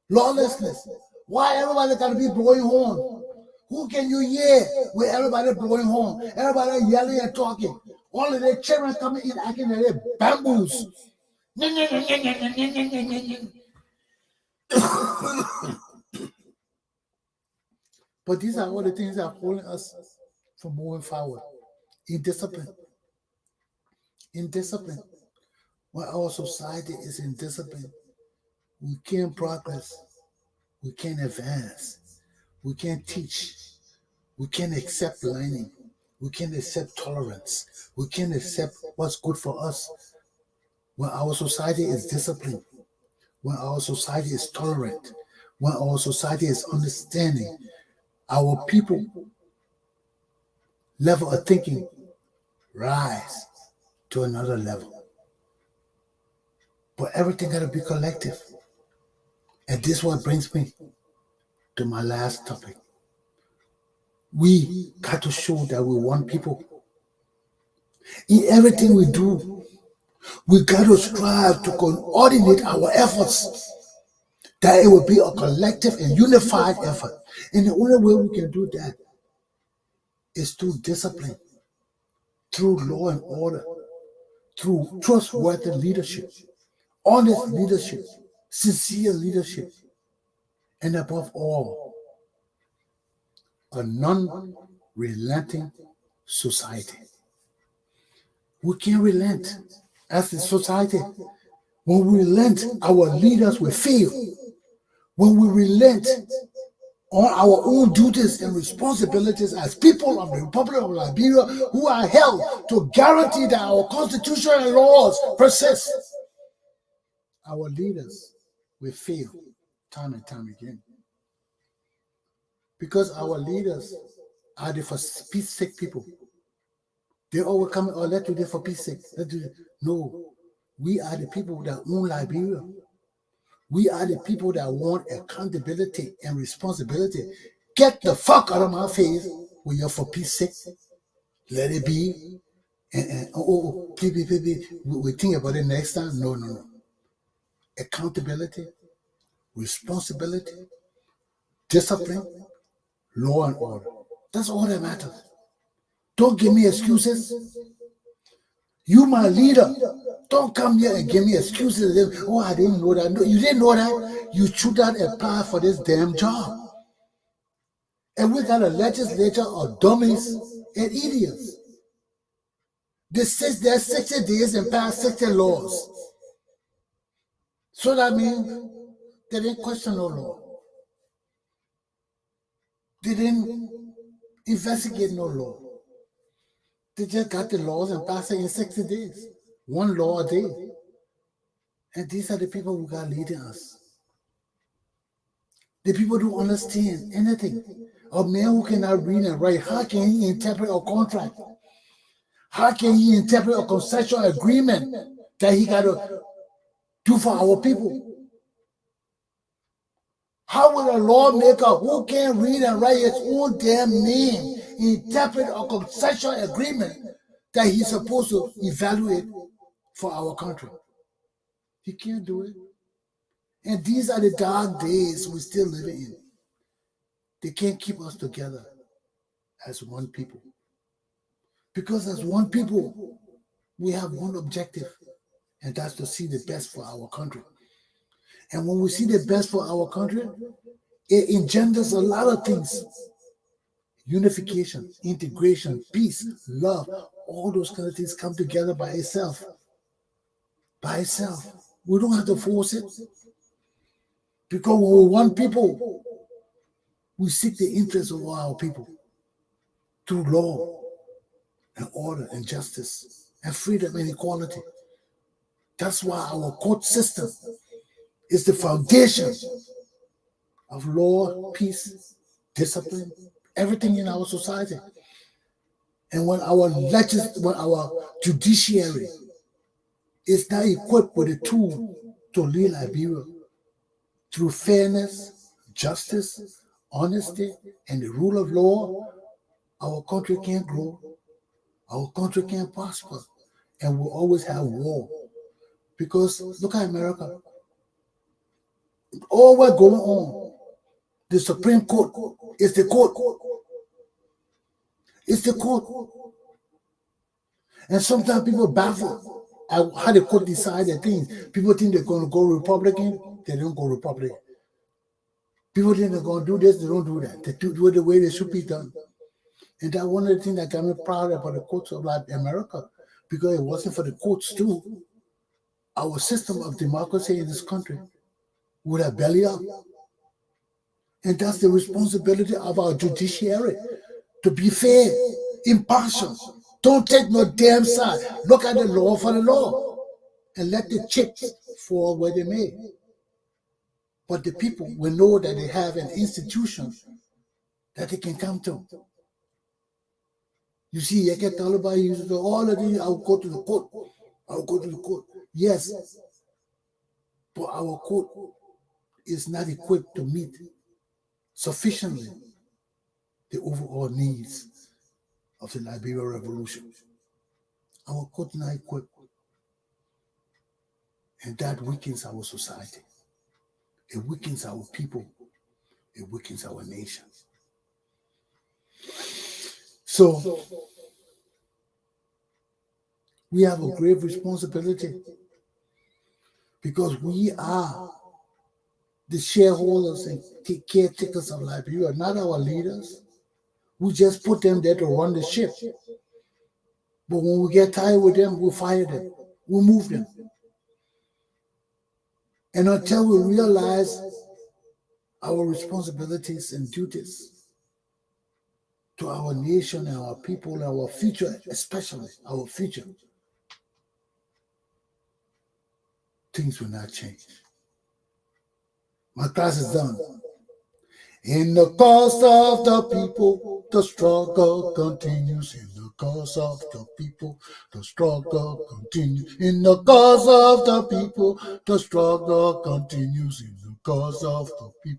Lawlessness. Why everybody got to be blowing horn? Who can you hear with everybody blowing horn? Everybody yelling and talking. All of their children coming in acting like they're bamboos. But these are all the things that are holding us from moving forward. Indiscipline. When our society is indisciplined, we can't progress. We can't advance. We can't teach. We can't accept learning. We can't accept tolerance. We can't accept what's good for us. When our society is disciplined, when our society is tolerant, when our society is understanding, our people level of thinking rise to another level. But everything got to be collective. And this is what brings me to my last topic. We got to show that we want people. In everything we do, we got to strive to coordinate our efforts, that it will be a collective and unified effort. And the only way we can do that is through discipline, through law and order, through trustworthy leadership, honest leadership, sincere leadership, and above all, a non-relenting society. We can't relent as a society. When we relent, our leaders will fail. When we relent on our own duties and responsibilities as people of the Republic of Liberia who are held to guarantee that our constitution and laws persist, our leaders will fail time and time again. Because our leaders are the for peace sake people. They always come, oh, let's do this for peace sake. Let's do this. No, we are the people that own Liberia. We are the people that want accountability and responsibility. Get the fuck out of my face when you're for peace sake. Let it be. And please, we think about it next time. No. Accountability, responsibility, discipline, law and order. That's all that matters. Don't give me excuses. You, my leader, don't come here and give me excuses. Oh, I didn't know that. No, you didn't know that. You should not apply for this damn job. And we got a legislature of dummies and idiots. There's 60 days and pass 60 laws. So that means they didn't question no law. They didn't investigate no law. They just got the laws and passed it in 60 days. One law a day. And these are the people who got leading us. The people who understand anything. A man who cannot read and write, how can he interpret a contract? How can he interpret a concession agreement that he got to do for our people? How will a lawmaker who can't read and write his own damn name interpret a concession agreement that he's supposed to evaluate for our country? He can't do it. And these are the dark days we're still living in. They can't keep us together as one people. Because as one people, we have one objective, and that's to see the best for our country. And when we see the best for our country, it engenders a lot of things. Unification, integration, peace, love, all those kind of things come together by itself. By itself. We don't have to force it. Because when we're one people, we seek the interests of our people through law and order and justice and freedom and equality. That's why our court system is the foundation of law, peace, discipline, everything in our society. And when our judiciary is not equipped with a tool to lead Liberia through fairness, justice, honesty, and the rule of law, our country can't grow, our country can't prosper, and we'll always have war. Because look at America. All what's going on, the Supreme Court is the court. It's the court. And sometimes people baffle at how the court decide their things. People think they're going to go Republican, they don't go Republican. People think they're going to do this, they don't do that. They do it the way they should be done. And that's one of the things that got me proud about the courts of America, because it wasn't for the courts too, our system of democracy in this country would have belly up. And that's the responsibility of our judiciary, to be fair, impartial. Don't take no damn side. Look at the law for the law and let the chips fall where they may. But the people will know that they have an institution that they can come to. You see, I get Taliban used to all of these, I'll go to the court. I'll go to the court. Yes. But our court is not equipped to meet sufficiently the overall needs of the Liberian Revolution. Our court is not equipped. And that weakens our society. It weakens our people. It weakens our nation. So, we have a grave responsibility, because we are the shareholders and caretakers of Liberia, not our leaders. We just put them there to run the ship. But when we get tired with them, we'll fire them. We'll move them. And until we realize our responsibilities and duties to our nation and our people and our future, especially our future, things will not change. My class is done. In the cause of the people, the struggle continues. In the cause of the people, the struggle continues. In the cause of the people, the struggle continues. In the cause of the people.